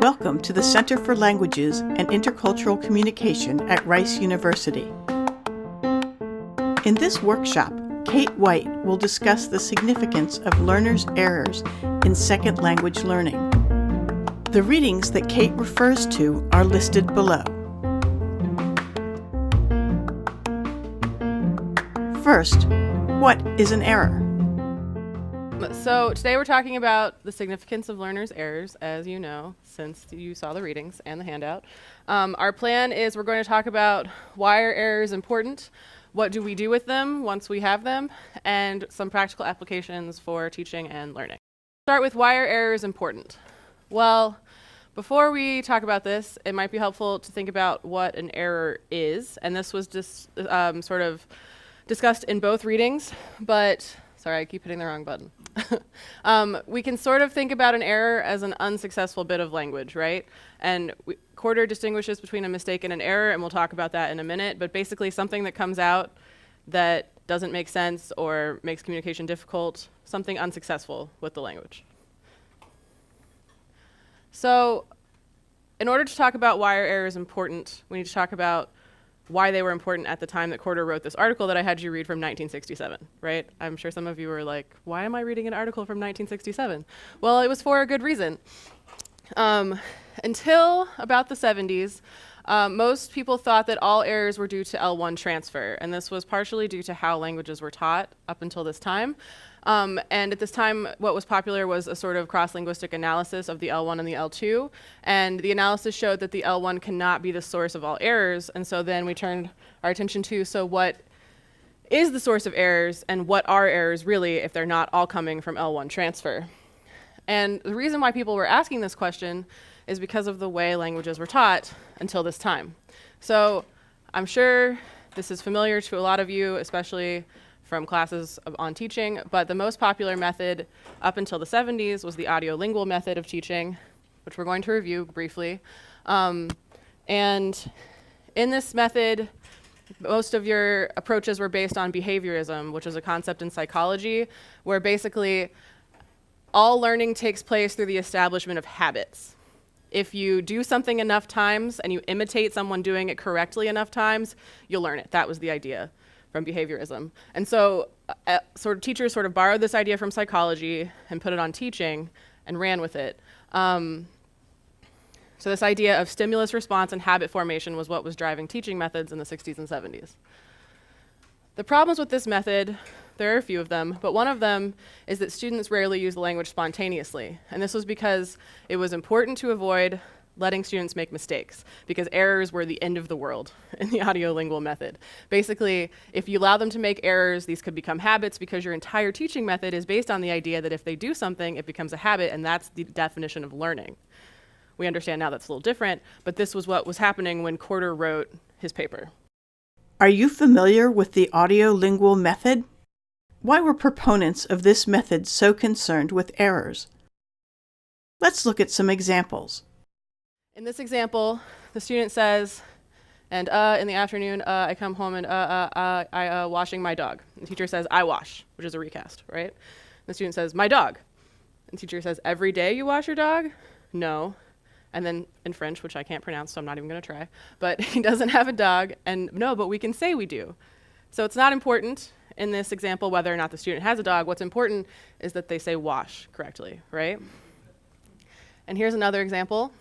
Welcome to the Center for Languages and Intercultural Communication at Rice University. In this workshop, Kate White will discuss the significance of learners' errors in second language learning. The readings that Kate refers to are listed below. First, what is an error? So today we're talking about the significance of learners' errors, as you know, since you saw the readings and the handout. Our plan is we're going to talk about why are errors important, what do we do with them once we have them, and some practical applications for teaching and learning. Start with why are errors important? Well, before we talk about this, it might be helpful to think about what an error is, and this was just sort of discussed in both readings, but sorry, I keep hitting the wrong button. We can sort of think about an error as an unsuccessful bit of language, right? And Corder distinguishes between a mistake and an error, and we'll talk about that in a minute, but basically something that comes out that doesn't make sense or makes communication difficult, something unsuccessful with the language. So in order to talk about why are errors important, we need to talk about why they were important at the time that Corder wrote this article that I had you read from 1967, right? I'm sure some of you were like, why am I reading an article from 1967? Well, it was for a good reason. Until about the 70s, most people thought that all errors were due to L1 transfer, and this was partially due to how languages were taught up until this time. And at this time, what was popular was a sort of cross-linguistic analysis of the L1 and the L2, and the analysis showed that the L1 cannot be the source of all errors, and so then we turned our attention to, so what is the source of errors, and what are errors really if they're not all coming from L1 transfer? And the reason why people were asking this question is because of the way languages were taught until this time. So I'm sure this is familiar to a lot of you, especially from classes on teaching, but the most popular method up until the 70s was the audiolingual method of teaching, which we're going to review briefly. And in this method, most of your approaches were based on behaviorism, which is a concept in psychology, where basically all learning takes place through the establishment of habits. If you do something enough times and you imitate someone doing it correctly enough times, you'll learn it. That was the idea from behaviorism. And so teachers sort of borrowed this idea from psychology and put it on teaching and ran with it. So this idea of stimulus response and habit formation was what was driving teaching methods in the 60s and 70s. The problems with this method, there are a few of them, but one of them is that students rarely use the language spontaneously. And this was because it was important to avoid letting students make mistakes, because errors were the end of the world in the audiolingual method. Basically, if you allow them to make errors, these could become habits, because your entire teaching method is based on the idea that if they do something, it becomes a habit, and that's the definition of learning. We understand now that's a little different, but this was what was happening when Corder wrote his paper. Are you familiar with the audiolingual method? Why were proponents of this method so concerned with errors? Let's look at some examples. In this example, the student says, and in the afternoon, I come home and I washing my dog. The teacher says, I wash, which is a recast, right? The student says, my dog. And the teacher says, every day you wash your dog? No. And then in French, which I can't pronounce, so I'm not even going to try, but he doesn't have a dog, and no, but we can say we do. So it's not important in this example whether or not the student has a dog. What's important is that they say wash correctly, right? And here's another example.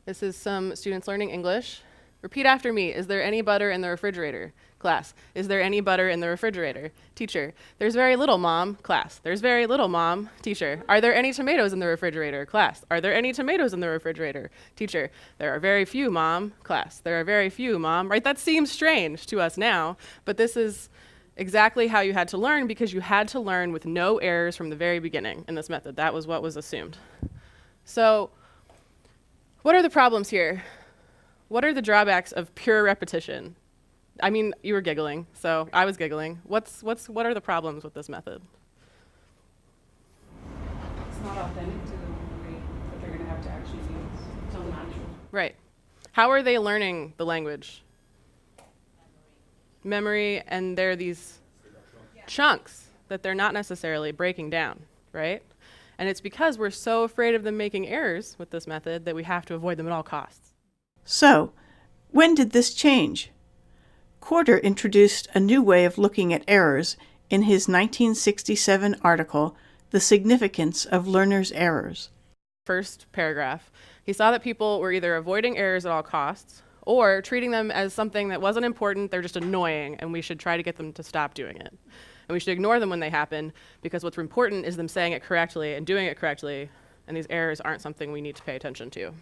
This is some students learning English. Repeat after me. Is there any butter in the refrigerator? Class. Is there any butter in the refrigerator? Teacher. There's very little, Mom. Class. There's very little, Mom. Teacher. Are there any tomatoes in the refrigerator? Class. Are there any tomatoes in the refrigerator? Teacher. There are very few, Mom. Class. There are very few, Mom. Right? That seems strange to us now, but this is exactly how you had to learn, because you had to learn with no errors from the very beginning in this method. That was what was assumed. So what are the problems here? What are the drawbacks of pure repetition? I mean, you were giggling, so I was giggling. What are the problems with this method? It's not authentic to the degree that they're going to have to actually use. It's unnatural. Right. How are they learning the language? Memory, and there are these chunks that they're not necessarily breaking down, right? And it's because we're so afraid of them making errors with this method that we have to avoid them at all costs. So, when did this change? Corder introduced a new way of looking at errors in his 1967 article, The Significance of Learners' Errors. First paragraph, he saw that people were either avoiding errors at all costs or treating them as something that wasn't important, they're just annoying, and we should try to get them to stop doing it. And we should ignore them when they happen, because what's important is them saying it correctly and doing it correctly, and these errors aren't something we need to pay attention to.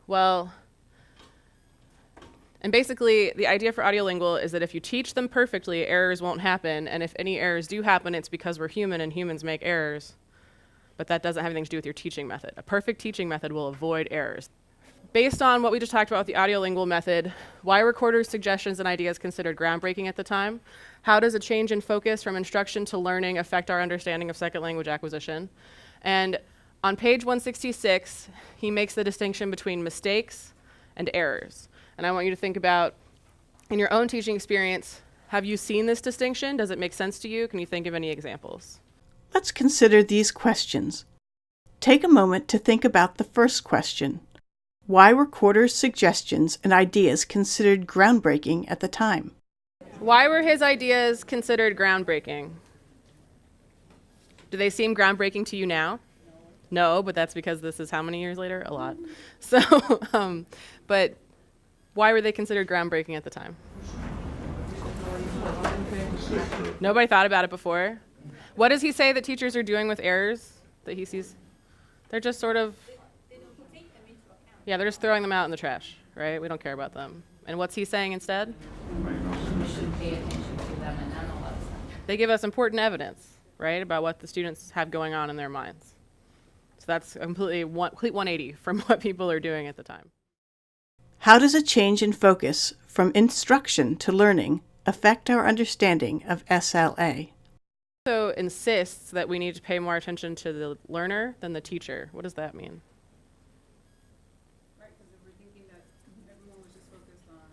Well, and basically, the idea for audiolingual is that if you teach them perfectly, errors won't happen, and if any errors do happen, it's because we're human and humans make errors. But that doesn't have anything to do with your teaching method. A perfect teaching method will avoid errors. Based on what we just talked about with the audiolingual method, why were Corder's suggestions and ideas considered groundbreaking at the time? How does a change in focus from instruction to learning affect our understanding of second language acquisition? And on page 166, he makes the distinction between mistakes and errors. And I want you to think about, in your own teaching experience, have you seen this distinction? Does it make sense to you? Can you think of any examples? Let's consider these questions. Take a moment to think about the first question. Why were Corder's suggestions and ideas considered groundbreaking at the time? Why were his ideas considered groundbreaking? Do they seem groundbreaking to you now? No, but that's because this is how many years later? A lot. So, but why were they considered groundbreaking at the time? Nobody thought about it before. What does he say that teachers are doing with errors that he sees? They're just sort of, yeah, they're just throwing them out in the trash, right? We don't care about them. And what's he saying instead? We should pay attention to them and analyze them. They give us important evidence, right, about what the students have going on in their minds. So that's a complete 180 from what people are doing at the time. How does a change in focus from instruction to learning affect our understanding of SLA? So insists that we need to pay more attention to the learner than the teacher. What does that mean? Right, because if we're thinking that everyone was just focused on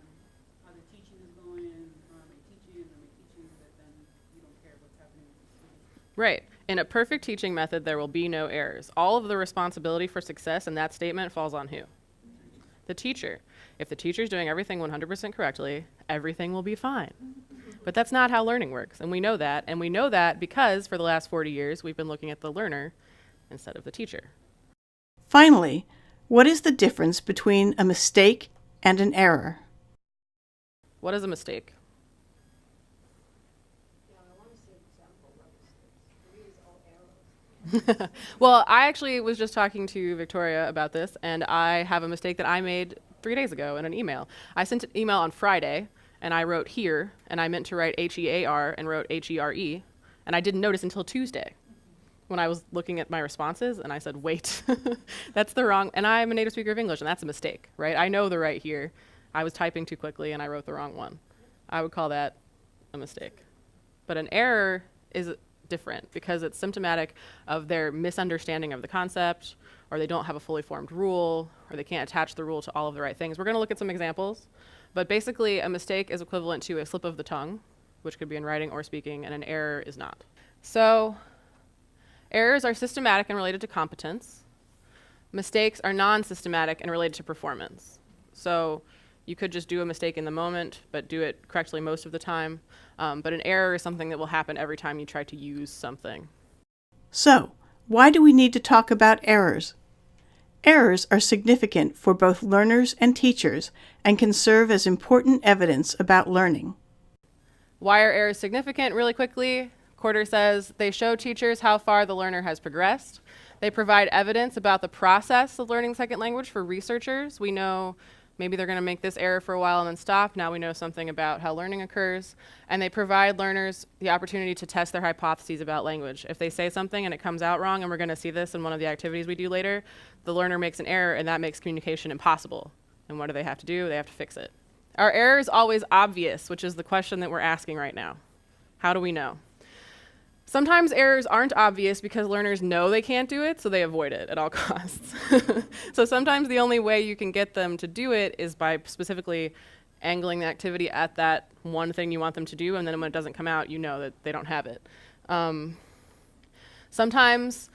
how the teaching is going, but then you don't care what's happening with the students. Right. In a perfect teaching method, there will be no errors. All of the responsibility for success in that statement falls on who? The teacher. If the teacher's doing everything 100% correctly, everything will be fine. But that's not how learning works, and we know that. And we know that because for the last 40 years, we've been looking at the learner instead of the teacher. Finally, what is the difference between a mistake and an error? What is a mistake? Well, I actually was just talking to Victoria about this, and I have a mistake that I made 3 days ago in an email. I sent an email on Friday, and I wrote here, and I meant to write H-E-A-R and wrote H-E-R-E, and I didn't notice until Tuesday when I was looking at my responses, and I said, wait, that's the wrong, and I'm a native speaker of English, and that's a mistake, right? I know the right here. I was typing too quickly, and I wrote the wrong one. I would call that a mistake. But an error is different because it's symptomatic of their misunderstanding of the concept, or they don't have a fully formed rule, or they can't attach the rule to all of the right things. We're going to look at some examples, but basically a mistake is equivalent to a slip of the tongue, which could be in writing or speaking, and an error is not. So errors are systematic and related to competence. Mistakes are non-systematic and related to performance. So you could just do a mistake in the moment, but do it correctly most of the time. But an error is something that will happen every time you try to use something. So, why do we need to talk about errors? Errors are significant for both learners and teachers and can serve as important evidence about learning. Why are errors significant? Really quickly, Corder says they show teachers how far the learner has progressed. They provide evidence about the process of learning second language for researchers. We know maybe they're going to make this error for a while and then stop. Now we know something about how learning occurs. And they provide learners the opportunity to test their hypotheses about language. If they say something and it comes out wrong, and we're going to see this in one of the activities we do later, the learner makes an error and that makes communication impossible. And what do they have to do? They have to fix it. Are errors always obvious, which is the question that we're asking right now? How do we know? Sometimes errors aren't obvious because learners know they can't do it, so they avoid it at all costs. So sometimes the only way you can get them to do it is by specifically angling the activity at that one thing you want them to do, and then when it doesn't come out, you know that they don't have it. Sometimes,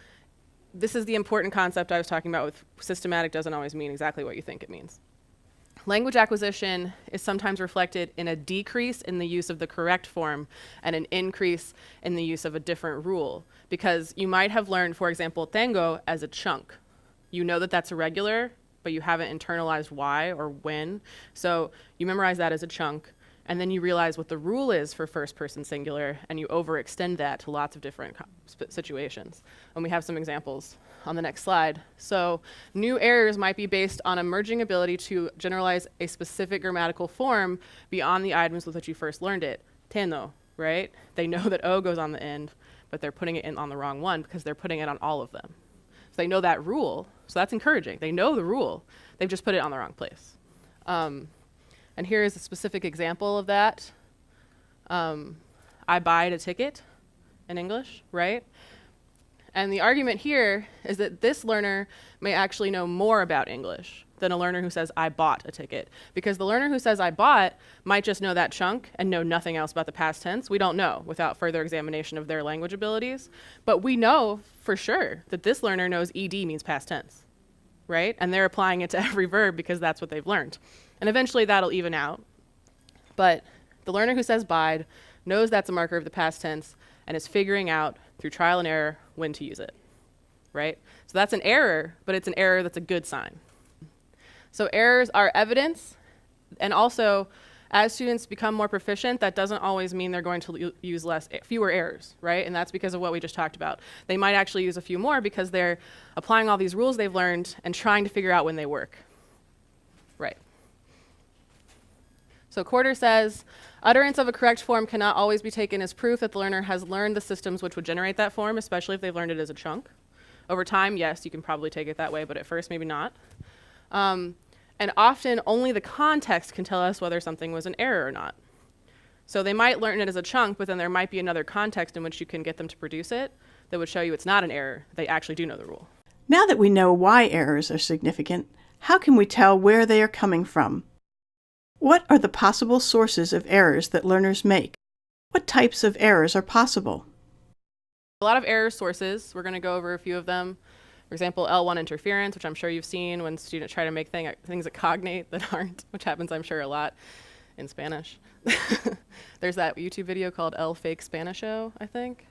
this is the important concept I was talking about with systematic doesn't always mean exactly what you think it means. Language acquisition is sometimes reflected in a decrease in the use of the correct form and an increase in the use of a different rule. Because you might have learned, for example, tengo as a chunk. You know that that's irregular, but you haven't internalized why or when. So you memorize that as a chunk, and then you realize what the rule is for first person singular, and you overextend that to lots of different situations. And we have some examples on the next slide. So new errors might be based on a merging ability to generalize a specific grammatical form beyond the items with which you first learned it. Teno, right? They know that O goes on the end, but they're putting it in on the wrong one because they're putting it on all of them. So they know that rule, so that's encouraging. They know the rule, they've just put it on the wrong place. And here is a specific example of that. I buyed a ticket in English, right? And the argument here is that this learner may actually know more about English than a learner who says, I bought a ticket. Because the learner who says, I bought, might just know that chunk and know nothing else about the past tense. We don't know without further examination of their language abilities. But we know for sure that this learner knows ED means past tense, right? And they're applying it to every verb because that's what they've learned. And eventually that'll even out. But the learner who says bide knows that's a marker of the past tense and is figuring out through trial and error when to use it, right? So that's an error, but it's an error that's a good sign. So errors are evidence, and also as students become more proficient, that doesn't always mean they're going to use fewer errors, right? And that's because of what we just talked about. They might actually use a few more because they're applying all these rules they've learned and trying to figure out when they work, right? So Quarter says, utterance of a correct form cannot always be taken as proof that the learner has learned the systems which would generate that form, especially if they've learned it as a chunk. Over time, yes, you can probably take it that way, but at first, maybe not. And often, only the context can tell us whether something was an error or not. So they might learn it as a chunk, but then there might be another context in which you can get them to produce it that would show you it's not an error. They actually do know the rule. Now that we know why errors are significant, how can we tell where they are coming from? What are the possible sources of errors that learners make? What types of errors are possible? A lot of error sources. We're going to go over a few of them. For example, L1 interference, which I'm sure you've seen when students try to make things that cognate that aren't, which happens, I'm sure, a lot in Spanish. There's that YouTube video called El Fake Spanisho, I think.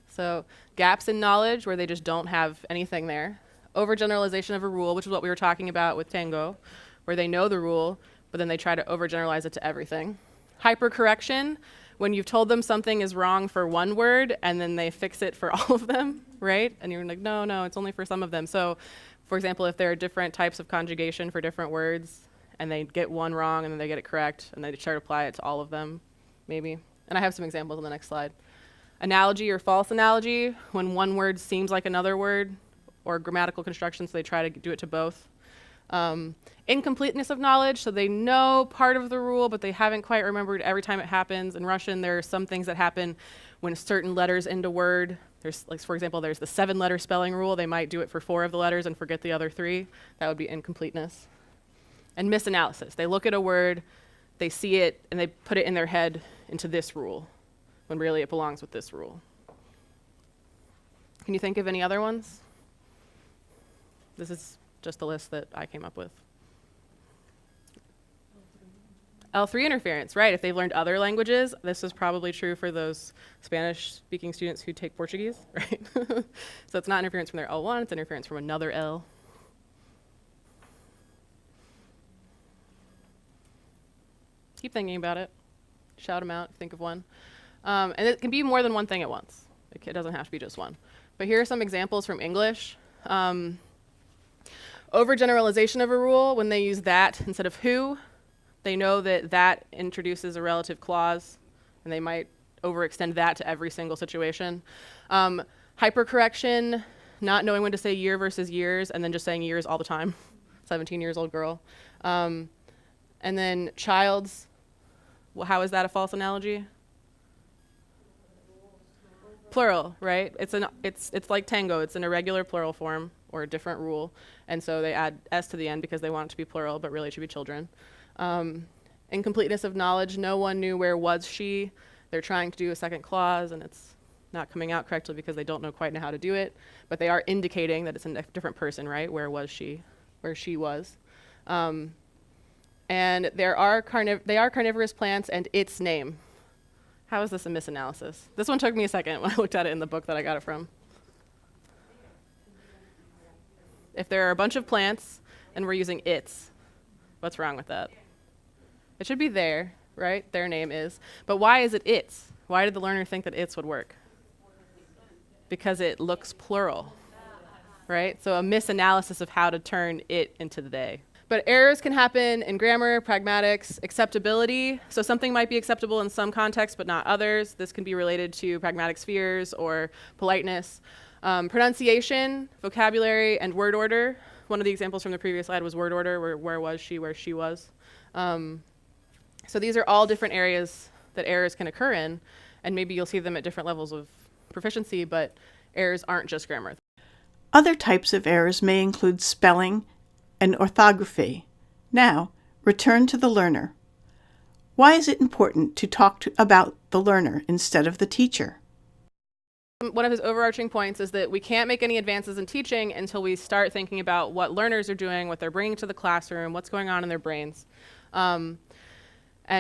So gaps in knowledge where they just don't have anything there. Overgeneralization of a rule, which is what we were talking about with Tango, where they know the rule, but then they try to overgeneralize it to everything. Hypercorrection, when you've told them something is wrong for one word and then they fix it for all of them, right? And you're like, no, it's only for some of them. So, for example, if there are different types of conjugation for different words and they get one wrong and then they get it correct and they try to apply it to all of them, maybe. And I have some examples on the next slide. Analogy or false analogy, when one word seems like another word, or grammatical construction, so they try to do it to both. Incompleteness of knowledge, so they know part of the rule, but they haven't quite remembered every time it happens. In Russian, there are some things that happen when certain letters end a word. There's, like, for example, there's the 7-letter spelling rule. They might do it for 4 of the letters and forget the other 3. That would be incompleteness. And misanalysis. They look at a word, they see it, and they put it in their head into this rule, when really it belongs with this rule. Can you think of any other ones? This is just the list that I came up with. L3 interference, right? If they've learned other languages, this is probably true for those Spanish-speaking students who take Portuguese, right? So it's not interference from their L1, it's interference from another L. Keep thinking about it. Shout them out, think of one. And it can be more than one thing at once. It doesn't have to be just one. But here are some examples from English. Overgeneralization of a rule, when they use that instead of who, they know that that introduces a relative clause, and they might overextend that to every single situation. Hypercorrection, not knowing when to say year versus years, and then just saying years all the time. 17-year-old girl. And then child's, well, how is that a false analogy? Plural, right? It's like tango. It's an irregular plural form or a different rule, and so they add s to the end because they want it to be plural, but really it should be children. Incompleteness of knowledge. No one knew where was she. They're trying to do a second clause, and it's not coming out correctly because they don't quite know how to do it, but they are indicating that it's a different person, right? Where was she? Where she was. And they are carnivorous plants, and its name. How is this a misanalysis? This one took me a second when I looked at it in the book that I got it from. If there are a bunch of plants and we're using its, what's wrong with that? It should be there, right? Their name is. But why is it its? Why did the learner think that its would work? Because it looks plural, right? So a misanalysis of how to turn it into the they. But errors can happen in grammar, pragmatics, acceptability. So something might be acceptable in some contexts, but not others. This can be related to pragmatic spheres or politeness. Pronunciation, vocabulary, and word order. One of the examples from the previous slide was word order, where was she, where she was. So these are all different areas that errors can occur in, and maybe you'll see them at different levels of proficiency, but errors aren't just grammar. Other types of errors may include spelling and orthography. Now, return to the learner. Why is it important to talk about the learner instead of the teacher? One of his overarching points is that we can't make any advances in teaching until we start thinking about what learners are doing, what they're bringing to the classroom, what's going on in their brains. And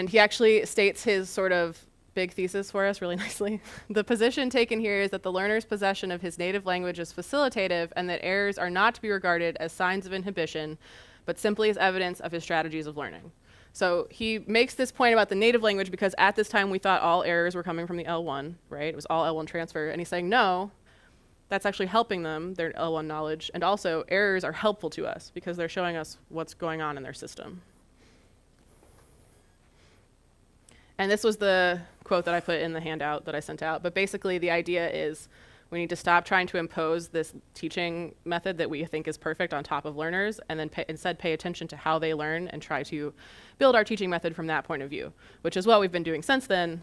he actually states his sort of big thesis for us really nicely. The position taken here is that the learner's possession of his native language is facilitative, and that errors are not to be regarded as signs of inhibition, but simply as evidence of his strategies of learning. So he makes this point about the native language because at this time we thought all errors were coming from the L1, right? It was all L1 transfer. And he's saying, no, that's actually helping them, their L1 knowledge. And also errors are helpful to us because they're showing us what's going on in their system. And this was the quote that I put in the handout that I sent out. But basically the idea is we need to stop trying to impose this teaching method that we think is perfect on top of learners, and then instead pay attention to how they learn and try to build our teaching method from that point of view, which is what we've been doing since then.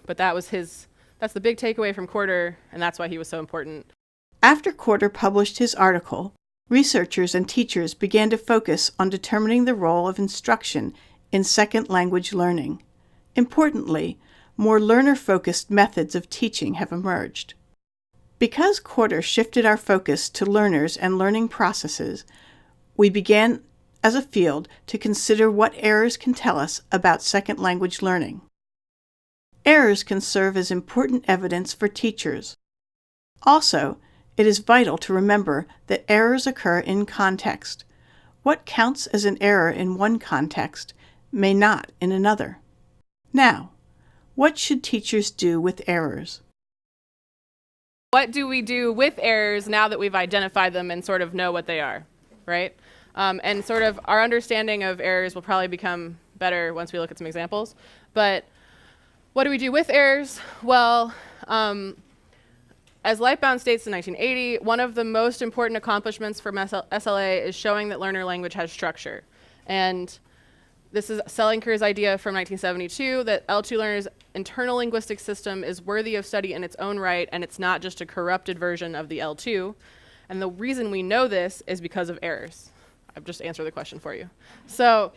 But that's the big takeaway from Corder, and that's why he was so important. After Corder published his article, researchers and teachers began to focus on determining the role of instruction in second language learning. Importantly, more learner-focused methods of teaching have emerged. Because Corder shifted our focus to learners and learning processes, we began as a field to consider what errors can tell us about second language learning. Errors can serve as important evidence for teachers. Also, it is vital to remember that errors occur in context. What counts as an error in one context may not in another. Now, what should teachers do with errors? What do we do with errors now that we've identified them and sort of know what they are, right? And sort of our understanding of errors will probably become better once we look at some examples. But what do we do with errors? Well, as Lightbound states in 1980, one of the most important accomplishments for SLA is showing that learner language has structure. And this is Selinker's idea from 1972 that L2 learners' internal linguistic system is worthy of study in its own right, and it's not just a corrupted version of the L2. And the reason we know this is because of errors. I've just answered the question for you. So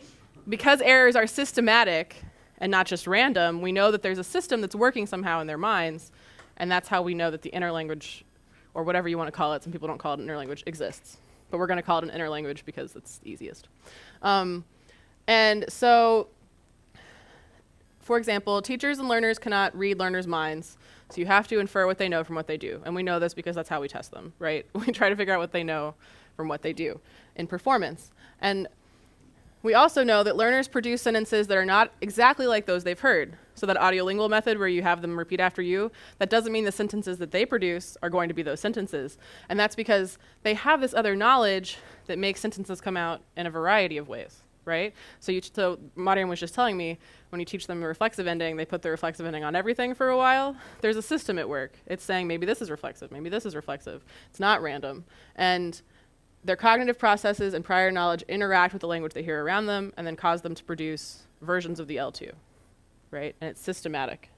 because errors are systematic and not just random, we know that there's a system that's working somehow in their minds, and that's how we know that the inner language, or whatever you want to call it, some people don't call it an inner language, exists. But we're going to call it an inner language because it's easiest. And so, for example, teachers and learners cannot read learners' minds, so you have to infer what they know from what they do. And we know this because that's how we test them, right? We try to figure out what they know from what they do in performance. And we also know that learners produce sentences that are not exactly like those they've heard. So that audiolingual method where you have them repeat after you, that doesn't mean the sentences that they produce are going to be those sentences. And that's because they have this other knowledge that makes sentences come out in a variety of ways. Right? So Mariam was just telling me, when you teach them a reflexive ending, they put the reflexive ending on everything for a while. There's a system at work. It's saying maybe this is reflexive, maybe this is reflexive. It's not random. And their cognitive processes and prior knowledge interact with the language they hear around them and then cause them to produce versions of the L2, right? And it's systematic.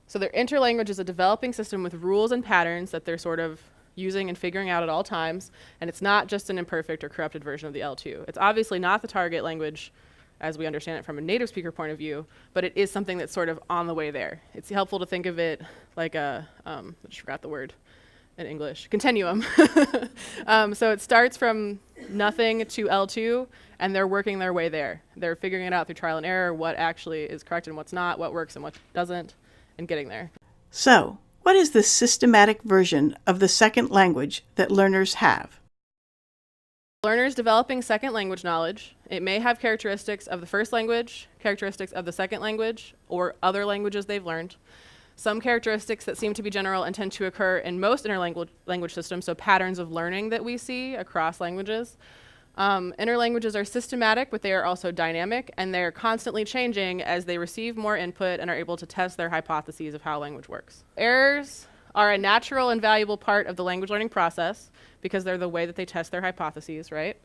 So their interlanguage is a developing system with rules and patterns that they're sort of using and figuring out at all times, and it's not just an imperfect or corrupted version of the L2. It's obviously not the target language as we understand it from a native speaker point of view, but it is something that's sort of on the way there. It's helpful to think of it like a, I just forgot the word in English, continuum. So it starts from nothing to L2, and they're working their way there. They're figuring it out through trial and error, what actually is correct and what's not, what works and what doesn't, and getting there. So, what is the systematic version of the second language that learners have? Learners developing second language knowledge, it may have characteristics of the first language, characteristics of the second language, or other languages they've learned. Some characteristics that seem to be general and tend to occur in most interlanguage systems, so patterns of learning that we see across languages. Interlanguages are systematic, but they are also dynamic, and they're constantly changing as they receive more input and are able to test their hypotheses of how language works. Errors are a natural and valuable part of the language learning process because they're the way that they test their hypotheses, right?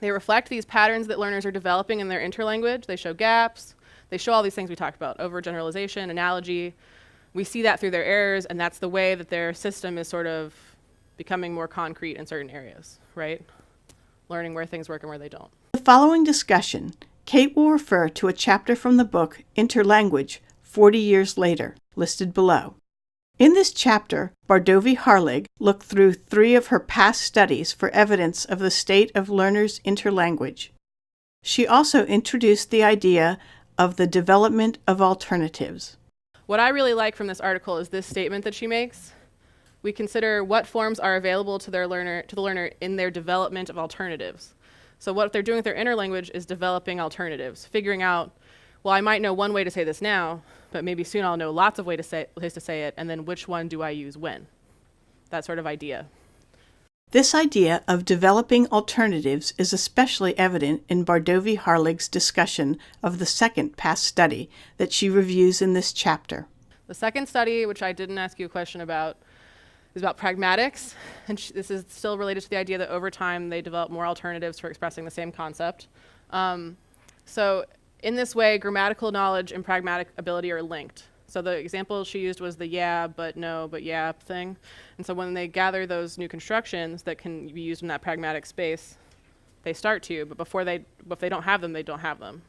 They reflect these patterns that learners are developing in their interlanguage. They show gaps. They show all these things we talked about, overgeneralization, analogy. We see that through their errors, and that's the way that their system is sort of becoming more concrete in certain areas, right? Learning where things work and where they don't. In the following discussion, Kate will refer to a chapter from the book Interlanguage, 40 Years Later, listed below. In this chapter, Bardovy-Harlig looked through 3 of her past studies for evidence of the state of learners' interlanguage. She also introduced the idea of the development of alternatives. What I really like from this article is this statement that she makes. We consider what forms are available to the learner in their development of alternatives. So what they're doing with their interlanguage is developing alternatives, figuring out, well, I might know one way to say this now, but maybe soon I'll know lots of ways to say it, and then which one do I use when? That sort of idea. This idea of developing alternatives is especially evident in Bardovy-Harlig's discussion of the second past study that she reviews in this chapter. The second study, which I didn't ask you a question about, is about pragmatics, and this is still related to the idea that over time they develop more alternatives for expressing the same concept. So in this way, grammatical knowledge and pragmatic ability are linked. So the example she used was the yeah, but no, but yeah thing. And so when they gather those new constructions that can be used in that pragmatic space, they start to, but if they don't have them, they don't have them.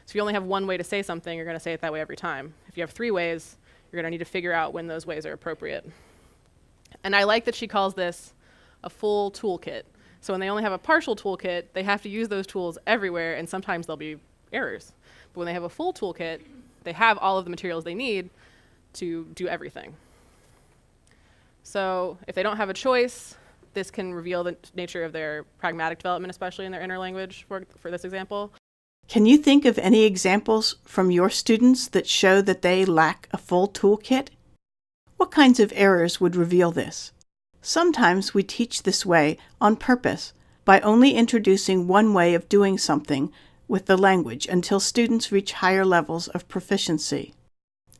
So if you only have one way to say something, you're going to say it that way every time. If you have 3 ways, you're going to need to figure out when those ways are appropriate. And I like that she calls this a full toolkit. So when they only have a partial toolkit, they have to use those tools everywhere, and sometimes there'll be errors. But when they have a full toolkit, they have all of the materials they need to do everything. So if they don't have a choice, this can reveal the nature of their pragmatic development, especially in their interlanguage, for this example. Can you think of any examples from your students that show that they lack a full toolkit? What kinds of errors would reveal this? Sometimes we teach this way on purpose by only introducing one way of doing something with the language until students reach higher levels of proficiency.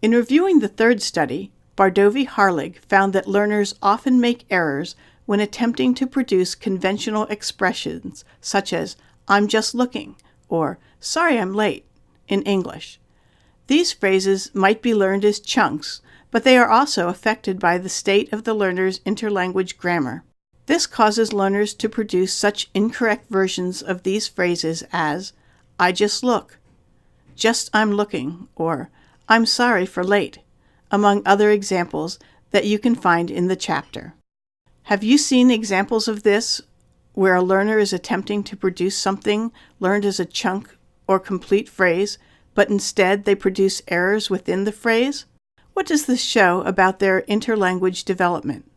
In reviewing the third study, Bardovy-Harlig found that learners often make errors when attempting to produce conventional expressions such as "I'm just looking" or "sorry I'm late" in English. These phrases might be learned as chunks, but they are also affected by the state of the learner's interlanguage grammar. This causes learners to produce such incorrect versions of these phrases as "I just look," "just I'm looking," or "I'm sorry for late," among other examples that you can find in the chapter. Have you seen examples of this where a learner is attempting to produce something learned as a chunk or complete phrase, but instead they produce errors within the phrase? What does this show about their interlanguage development?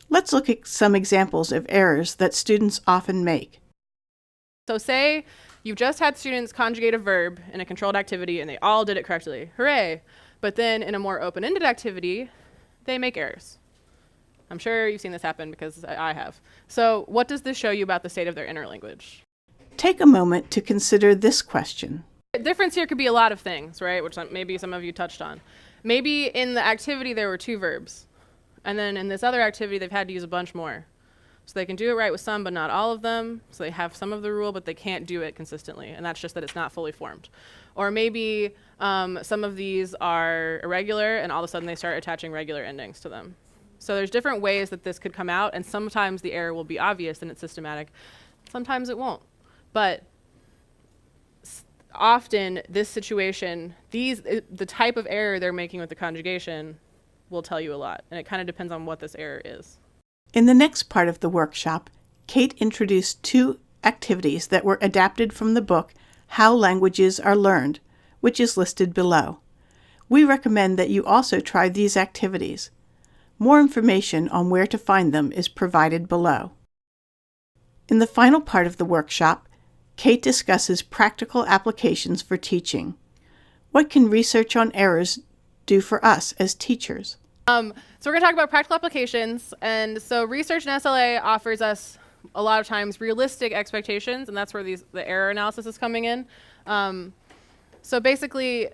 Let's look at some examples of errors that students often make. So say you've just had students conjugate a verb in a controlled activity and they all did it correctly. Hooray! But then in a more open-ended activity, they make errors. I'm sure you've seen this happen because I have. So what does this show you about the state of their interlanguage? Take a moment to consider this question. The difference here could be a lot of things, right? Which maybe some of you touched on. Maybe in the activity there were 2 verbs. And then in this other activity they've had to use a bunch more. So they can do it right with some, but not all of them. So they have some of the rule, but they can't do it consistently. And that's just that it's not fully formed. Or maybe some of these are irregular, and all of a sudden they start attaching regular endings to them. So there's different ways that this could come out, and sometimes the error will be obvious and it's systematic. Sometimes it won't. But often this situation, the type of error they're making with the conjugation will tell you a lot. And it kind of depends on what this error is. In the next part of the workshop, Kate introduced 2 activities that were adapted from the book How Languages Are Learned, which is listed below. We recommend that you also try these activities. More information on where to find them is provided below. In the final part of the workshop, Kate discusses practical applications for teaching. What can research on errors do for us as teachers? So we're going to talk about practical applications. And so research in SLA offers us a lot of times realistic expectations, and that's where the error analysis is coming in. So basically,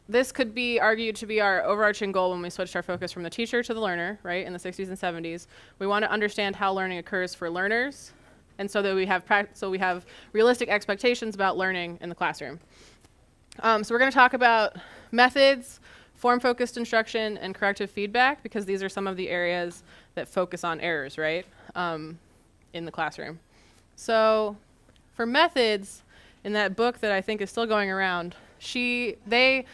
this could be argued to be our overarching goal when we switched our focus from the teacher to the learner, right, in the 60s and 70s. We want to understand how learning occurs for learners, and so that we have realistic expectations about learning in the classroom. So we're going to talk about methods, form-focused instruction, and corrective feedback, because these are some of the areas that focus on errors, right, in the classroom. So for methods, in that book that I think is still going around, they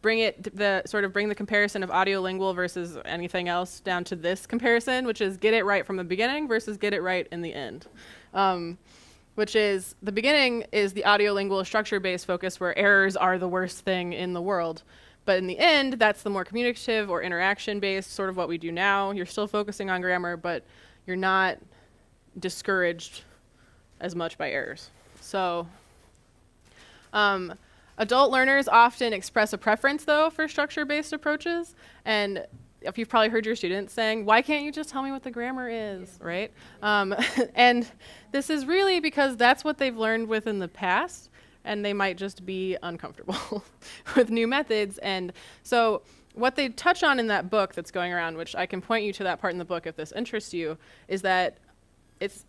bring the comparison of audiolingual versus anything else down to this comparison, which is get it right from the beginning versus get it right in the end. Which is, the beginning is the audiolingual structure-based focus where errors are the worst thing in the world. But in the end, that's the more communicative or interaction-based, sort of what we do now. You're still focusing on grammar, but you're not discouraged as much by errors. So adult learners often express a preference, though, for structure-based approaches. And if you've probably heard your students saying, why can't you just tell me what the grammar is, right? And this is really because that's what they've learned with in the past, and they might just be uncomfortable with new methods. And so what they touch on in that book that's going around, which I can point you to that part in the book if this interests you, is that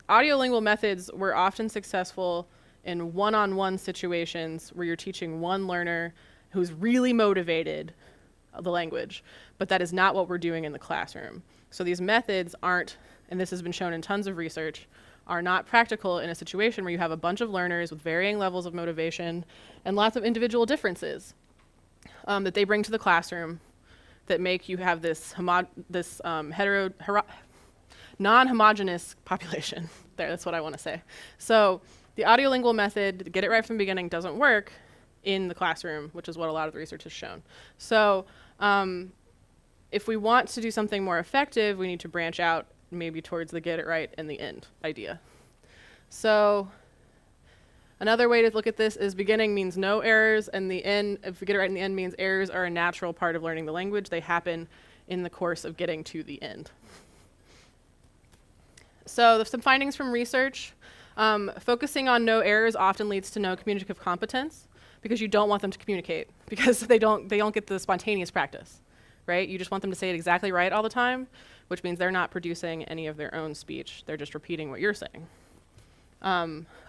audiolingual methods were often successful in one-on-one situations where you're teaching one learner who's really motivated the language, but that is not what we're doing in the classroom. So these methods aren't, and this has been shown in tons of research, are not practical in a situation where you have a bunch of learners with varying levels of motivation and lots of individual differences that they bring to the classroom that make you have this non-homogeneous population. There, that's what I want to say. So the audiolingual method, get it right from the beginning, doesn't work in the classroom, which is what a lot of the research has shown. So if we want to do something more effective, we need to branch out maybe towards the get it right in the end idea. So another way to look at this is beginning means no errors, and the end, if we get it right in the end, means errors are a natural part of learning the language. They happen in the course of getting to the end. So some findings from research. Focusing on no errors often leads to no communicative competence, because you don't want them to communicate, because they don't get the spontaneous practice, right? You just want them to say it exactly right all the time, which means they're not producing any of their own speech. They're just repeating what you're saying.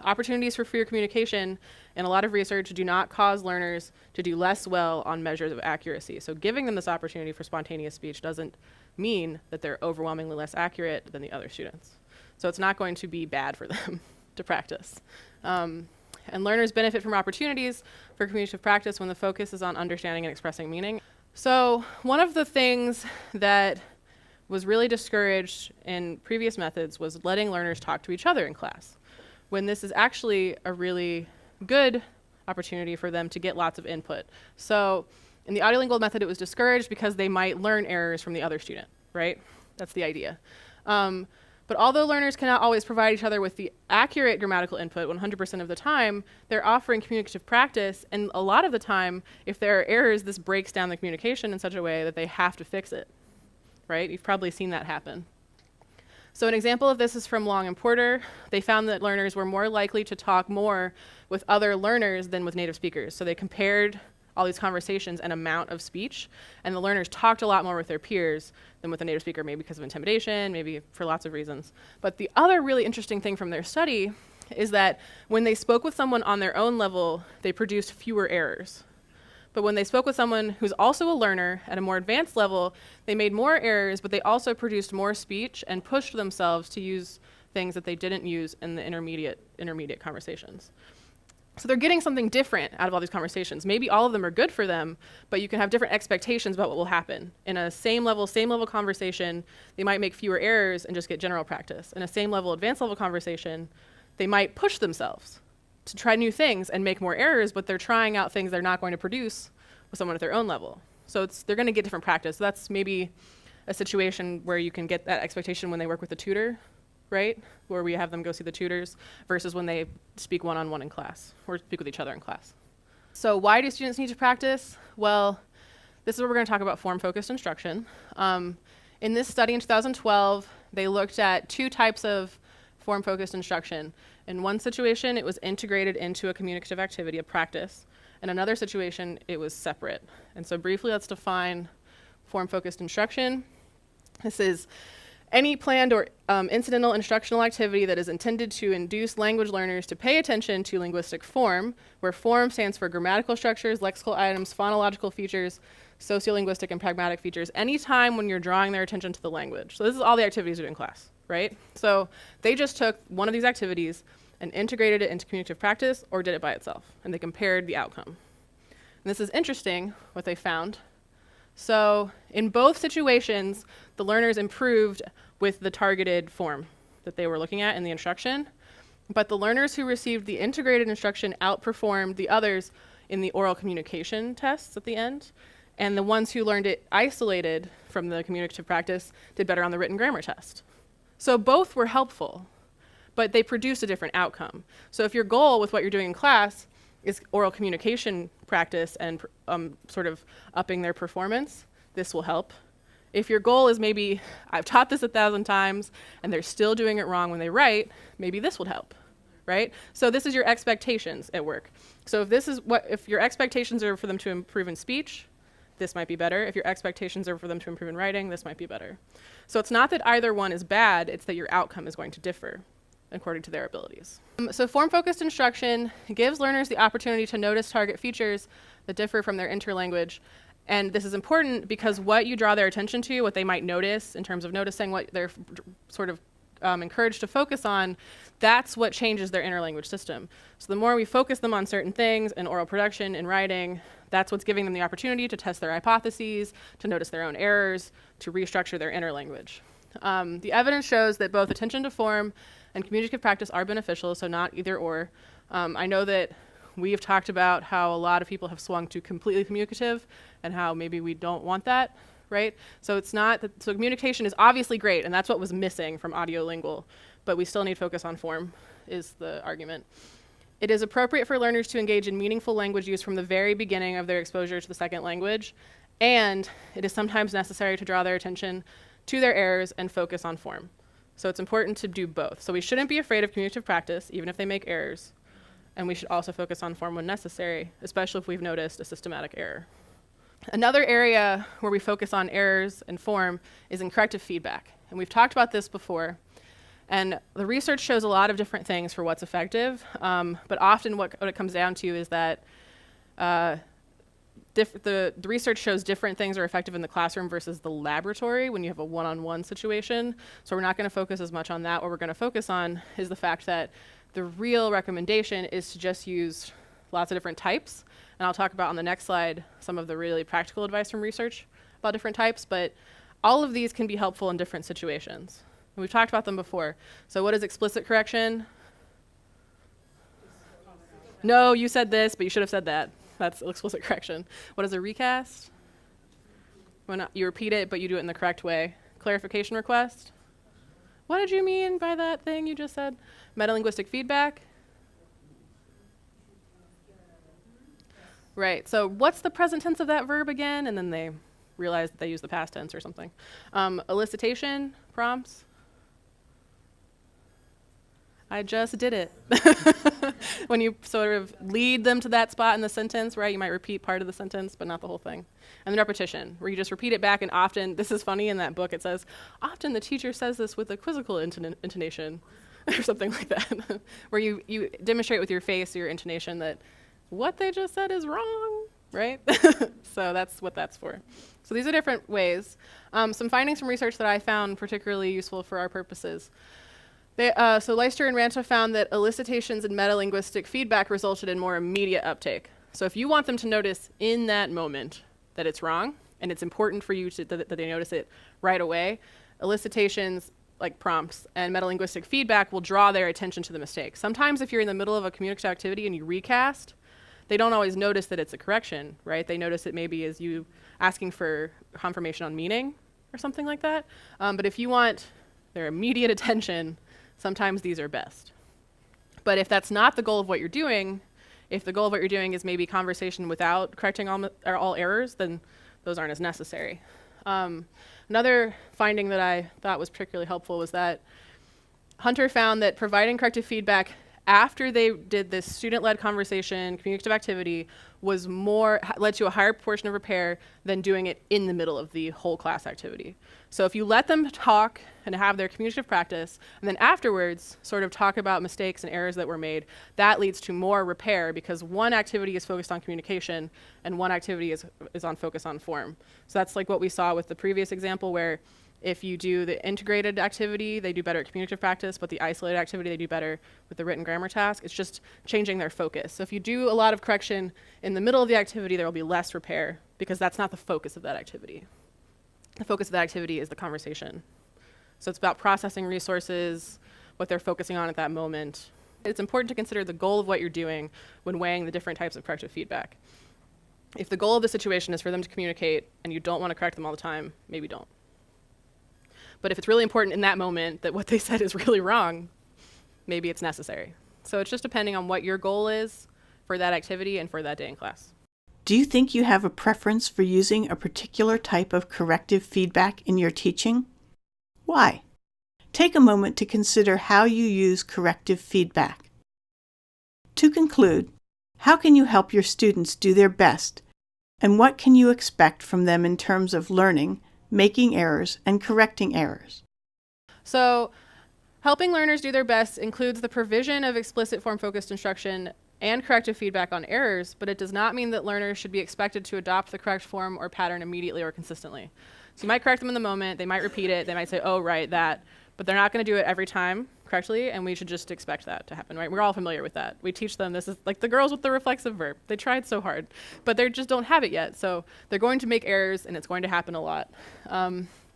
Opportunities for freer communication in a lot of research do not cause learners to do less well on measures of accuracy. So giving them this opportunity for spontaneous speech doesn't mean that they're overwhelmingly less accurate than the other students. So it's not going to be bad for them to practice. And learners benefit from opportunities for communicative practice when the focus is on understanding and expressing meaning. So one of the things that was really discouraged in previous methods was letting learners talk to each other in class, when this is actually a really good opportunity for them to get lots of input. So in the audiolingual method, it was discouraged because they might learn errors from the other student, right? That's the idea. But although learners cannot always provide each other with the accurate grammatical input 100% of the time, they're offering communicative practice, and a lot of the time, if there are errors, this breaks down the communication in such a way that they have to fix it, right? You've probably seen that happen. So an example of this is from Long and Porter. They found that learners were more likely to talk more with other learners than with native speakers. So they compared all these conversations and amount of speech, and the learners talked a lot more with their peers than with a native speaker, maybe because of intimidation, maybe for lots of reasons. But the other really interesting thing from their study is that when they spoke with someone on their own level, they produced fewer errors. But when they spoke with someone who's also a learner at a more advanced level, they made more errors, but they also produced more speech and pushed themselves to use things that they didn't use in the intermediate conversations. So they're getting something different out of all these conversations. Maybe all of them are good for them, but you can have different expectations about what will happen. In a same level conversation, they might make fewer errors and just get general practice. In a same level, advanced level conversation, they might push themselves to try new things and make more errors, but they're trying out things they're not going to produce with someone at their own level. So they're going to get different practice. So that's maybe a situation where you can get that expectation when they work with a tutor, right? Where we have them go see the tutors versus when they speak one-on-one in class or speak with each other in class. So why do students need to practice? Well, this is where we're going to talk about form-focused instruction. In this study in 2012, they looked at 2 types of form-focused instruction. In one situation, it was integrated into a communicative activity, a practice. In another situation, it was separate. And so briefly, let's define form-focused instruction. This is any planned or incidental instructional activity that is intended to induce language learners to pay attention to linguistic form, where form stands for grammatical structures, lexical items, phonological features, sociolinguistic and pragmatic features, any time when you're drawing their attention to the language. So this is all the activities we do in class, right? So they just took one of these activities and integrated it into communicative practice or did it by itself, and they compared the outcome. And this is interesting, what they found. So in both situations, the learners improved with the targeted form that they were looking at in the instruction, but the learners who received the integrated instruction outperformed the others in the oral communication tests at the end, and the ones who learned it isolated from the communicative practice did better on the written grammar test. So both were helpful, but they produced a different outcome. So if your goal with what you're doing in class is oral communication practice and sort of upping their performance, this will help. If your goal is maybe, I've taught this 1,000 times and they're still doing it wrong when they write, maybe this would help, right? So this is your expectations at work. So if your expectations are for them to improve in speech, this might be better. If your expectations are for them to improve in writing, this might be better. So it's not that either one is bad, it's that your outcome is going to differ according to their abilities. So form-focused instruction gives learners the opportunity to notice target features that differ from their interlanguage. And this is important because what you draw their attention to, what they might notice in terms of noticing what they're sort of encouraged to focus on, that's what changes their interlanguage system. So the more we focus them on certain things in oral production, in writing, that's what's giving them the opportunity to test their hypotheses, to notice their own errors, to restructure their interlanguage. The evidence shows that both attention to form and communicative practice are beneficial, so not either or. I know that we have talked about how a lot of people have swung to completely communicative and how maybe we don't want that, right? So it's not that, so communication is obviously great, and that's what was missing from audiolingual, but we still need focus on form, is the argument. It is appropriate for learners to engage in meaningful language use from the very beginning of their exposure to the second language, and it is sometimes necessary to draw their attention to their errors and focus on form. So it's important to do both. So we shouldn't be afraid of communicative practice, even if they make errors. And we should also focus on form when necessary, especially if we've noticed a systematic error. Another area where we focus on errors and form is in corrective feedback. And we've talked about this before. And the research shows a lot of different things for what's effective. But often what it comes down to is that the research shows different things are effective in the classroom versus the laboratory when you have a one-on-one situation. So we're not going to focus as much on that. What we're going to focus on is the fact that the real recommendation is to just use lots of different types. And I'll talk about on the next slide some of the really practical advice from research about different types. But all of these can be helpful in different situations. And we've talked about them before. So what is explicit correction? No, you said this, but you should have said that. That's explicit correction. What is a recast? When you repeat it, but you do it in the correct way. Clarification request? What did you mean by that thing you just said? Metalinguistic feedback? Right, so what's the present tense of that verb again? And then they realize that they use the past tense or something. Elicitation prompts? I just did it. When you sort of lead them to that spot in the sentence, right? You might repeat part of the sentence, but not the whole thing. And then repetition, where you just repeat it back, and often, this is funny in that book, it says, often the teacher says this with a quizzical intonation, or something like that, where you demonstrate with your face, your intonation, that what they just said is wrong, right? So that's what that's for. So these are different ways. Some findings from research that I found particularly useful for our purposes. So Leister and Ranta found that elicitations and metalinguistic feedback resulted in more immediate uptake. So if you want them to notice in that moment that it's wrong, and it's important for you that they notice it right away, elicitations like prompts and metalinguistic feedback will draw their attention to the mistake. Sometimes if you're in the middle of a communicative activity and you recast, they don't always notice that it's a correction, right? They notice it maybe as you asking for confirmation on meaning or something like that. But if you want their immediate attention, sometimes these are best. But if that's not the goal of what you're doing, if the goal of what you're doing is maybe conversation without correcting all errors, then those aren't as necessary. Another finding that I thought was particularly helpful was that Hunter found that providing corrective feedback after they did this student-led conversation, communicative activity, led to a higher proportion of repair than doing it in the middle of the whole class activity. So if you let them talk and have their communicative practice, and then afterwards sort of talk about mistakes and errors that were made, that leads to more repair because one activity is focused on communication and one activity is on focus on form. So that's like what we saw with the previous example where if you do the integrated activity, they do better at communicative practice, but the isolated activity, they do better with the written grammar task. It's just changing their focus. So if you do a lot of correction in the middle of the activity, there will be less repair because that's not the focus of that activity. The focus of that activity is the conversation. So it's about processing resources, what they're focusing on at that moment. It's important to consider the goal of what you're doing when weighing the different types of corrective feedback. If the goal of the situation is for them to communicate and you don't want to correct them all the time, maybe don't. But if it's really important in that moment that what they said is really wrong, maybe it's necessary. So it's just depending on what your goal is for that activity and for that day in class. Do you think you have a preference for using a particular type of corrective feedback in your teaching? Why? Take a moment to consider how you use corrective feedback. To conclude, how can you help your students do their best, and what can you expect from them in terms of learning, making errors, and correcting errors? So helping learners do their best includes the provision of explicit form-focused instruction and corrective feedback on errors, but it does not mean that learners should be expected to adopt the correct form or pattern immediately or consistently. So you might correct them in the moment, they might repeat it, they might say, oh, right, that, but they're not going to do it every time correctly, and we should just expect that to happen, right? We're all familiar with that. We teach them, this is like the girls with the reflexive verb. They tried so hard, but they just don't have it yet. So they're going to make errors, and it's going to happen a lot.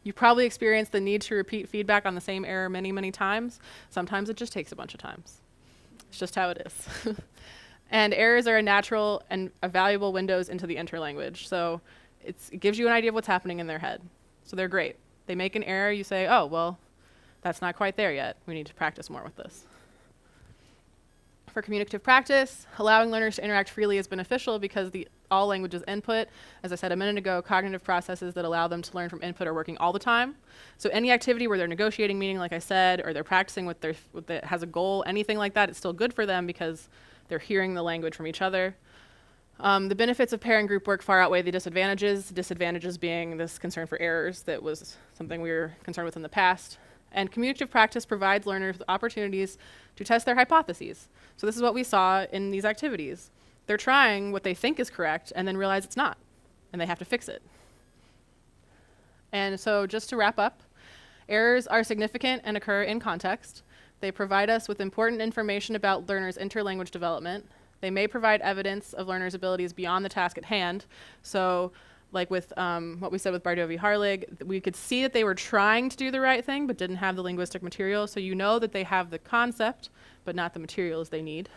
You probably experienced the need to repeat feedback on the same error many, many times. Sometimes it just takes a bunch of times. It's just how it is. And errors are a natural and a valuable windows into the interlanguage. So it gives you an idea of what's happening in their head. So they're great. They make an error, you say, oh, well, that's not quite there yet. We need to practice more with this. For communicative practice, allowing learners to interact freely is beneficial because all languages input, as I said a minute ago, cognitive processes that allow them to learn from input are working all the time. So any activity where they're negotiating meaning, like I said, or they're practicing that has a goal, anything like that, it's still good for them because they're hearing the language from each other. The benefits of pair and group work far outweigh the disadvantages being this concern for errors that was something we were concerned with in the past. And communicative practice provides learners with opportunities to test their hypotheses. So this is what we saw in these activities. They're trying what they think is correct and then realize it's not, and they have to fix it. And so just to wrap up, errors are significant and occur in context. They provide us with important information about learners' interlanguage development. They may provide evidence of learners' abilities beyond the task at hand. So like with what we said with Bardot-Harlig, we could see that they were trying to do the right thing but didn't have the linguistic material. So you know that they have the concept but not the materials they need.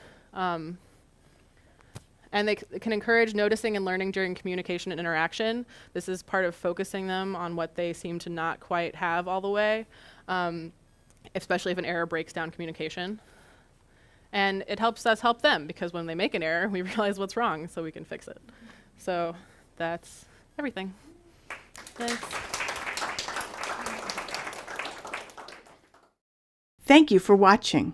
And they can encourage noticing and learning during communication and interaction. This is part of focusing them on what they seem to not quite have all the way, especially if an error breaks down communication. And it helps us help them because when they make an error, we realize what's wrong so we can fix it. So that's everything. Thanks. Thank you for watching.